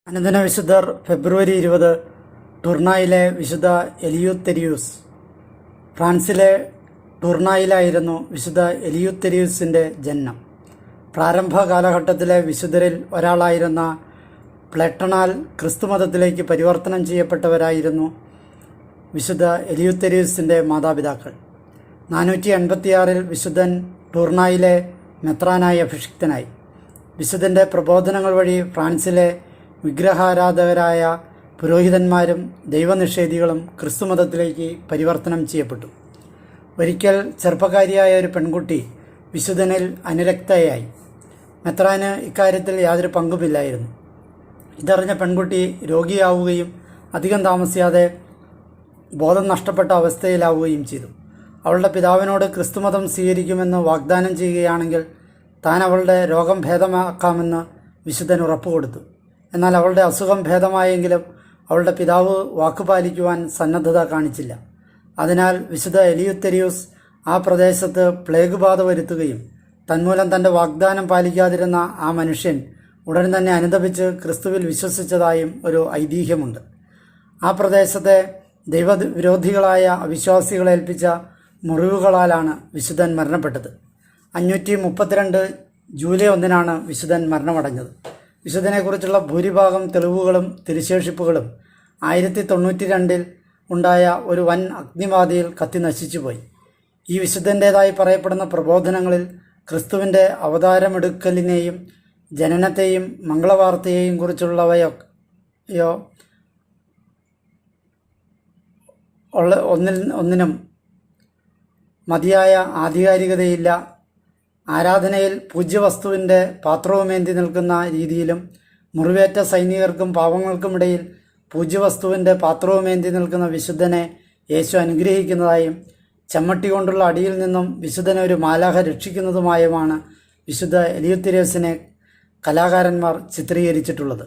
അനുദിന വിശുദ്ധർ ഫെബ്രുവരി 20 ടൂർണായിലെ വിശുദ്ധ എലിയൂത്തെരിയൂസ്. ഫ്രാൻസിലെ ടൂർണായിലായിരുന്നു വിശുദ്ധ എലിയൂത്തെരിയൂസിൻ്റെ ജനനം. പ്രാരംഭ കാലഘട്ടത്തിലെ വിശുദ്ധരിൽ ഒരാളായിരുന്ന പ്ലേട്ടണാൽ ക്രിസ്തുമതത്തിലേക്ക് പരിവർത്തനം ചെയ്യപ്പെട്ടവരായിരുന്നു വിശുദ്ധ എലിയൂത്തെരിയൂസിൻ്റെ മാതാപിതാക്കൾ. 486 വിശുദ്ധൻ ടൂർണായിലെ മെത്രാനായി അഭിഷിക്തനായി. വിശുദ്ധൻ്റെ പ്രബോധനങ്ങൾ വഴി ഫ്രാൻസിലെ വിഗ്രഹാരാധകരായ പുരോഹിതന്മാരും ദൈവനിഷേധികളും ക്രിസ്തുമതത്തിലേക്ക് പരിവർത്തനം ചെയ്യപ്പെട്ടു. ഒരിക്കൽ ചെറുപ്പക്കാരിയായ ഒരു പെൺകുട്ടി വിശുദ്ധനിൽ അനുരക്തയായി. മെത്രാന് ഇക്കാര്യത്തിൽ യാതൊരു പങ്കുമില്ലായിരുന്നു. ഇതറിഞ്ഞ പെൺകുട്ടി രോഗിയാവുകയും അധികം താമസിയാതെ ബോധം നഷ്ടപ്പെട്ട അവസ്ഥയിലാവുകയും ചെയ്തു. അവളുടെ പിതാവിനോട് ക്രിസ്തുമതം സ്വീകരിക്കുമെന്ന് വാഗ്ദാനം ചെയ്യുകയാണെങ്കിൽ താൻ അവളുടെ രോഗം ഭേദമാക്കാമെന്ന് വിശുദ്ധൻ ഉറപ്പുകൊടുത്തു. എന്നാൽ അവളുടെ അസുഖം ഭേദമായെങ്കിലും അവളുടെ പിതാവ് വാക്കുപാലിക്കുവാൻ സന്നദ്ധത കാണിച്ചില്ല. അതിനാൽ വിശുദ്ധ എലിയൂത്തെരിയൂസ് ആ പ്രദേശത്ത് പ്ലേഗ് ബാധ വരുത്തുകയും തന്മൂലം തൻ്റെ വാഗ്ദാനം പാലിക്കാതിരുന്ന ആ മനുഷ്യൻ ഉടൻ തന്നെ അനുതപിച്ച് ക്രിസ്തുവിൽ വിശ്വസിച്ചതായും ഒരു ഐതിഹ്യമുണ്ട്. ആ പ്രദേശത്തെ ദൈവവിരോധികളായ അവിശ്വാസികളെ ഏൽപ്പിച്ച മുറിവുകളാലാണ് വിശുദ്ധൻ മരണപ്പെട്ടത്. 532 ജൂലൈ 1 വിശുദ്ധൻ മരണമടഞ്ഞത്. വിശുദ്ധനെക്കുറിച്ചുള്ള ഭൂരിഭാഗം തെളിവുകളും തിരുശേഷിപ്പുകളും 1092 ഉണ്ടായ ഒരു വൻ അഗ്നിബാധയിൽ കത്തി നശിച്ചുപോയി. ഈ വിശുദ്ധൻ്റേതായി പറയപ്പെടുന്ന പ്രബോധനങ്ങളിൽ ക്രിസ്തുവിൻ്റെ അവതാരമെടുക്കലിനെയും ജനനത്തെയും മംഗളവാർത്തയെയും കുറിച്ചുള്ളവയോ ഒന്നിനും മതിയായ ആധികാരികതയില്ല. ആരാധനയിൽ പൂജ്യവസ്തുവിൻ്റെ പാത്രവുമേന്തി നിൽക്കുന്ന രീതിയിലും മുറിവേറ്റ സൈനികർക്കും പാവങ്ങൾക്കുമിടയിൽ പൂജ്യവസ്തുവിൻ്റെ പാത്രവുമേന്തി നിൽക്കുന്ന വിശുദ്ധനെ യേശു അനുഗ്രഹിക്കുന്നതായും ചമ്മട്ടി കൊണ്ടുള്ള അടിയിൽ നിന്നും വിശുദ്ധനെ ഒരു മാലാഖ രക്ഷിക്കുന്നതുമായുമാണ് വിശുദ്ധ എലിയൂത്തെരിയൂസിനെ കലാകാരന്മാർ ചിത്രീകരിച്ചിട്ടുള്ളത്.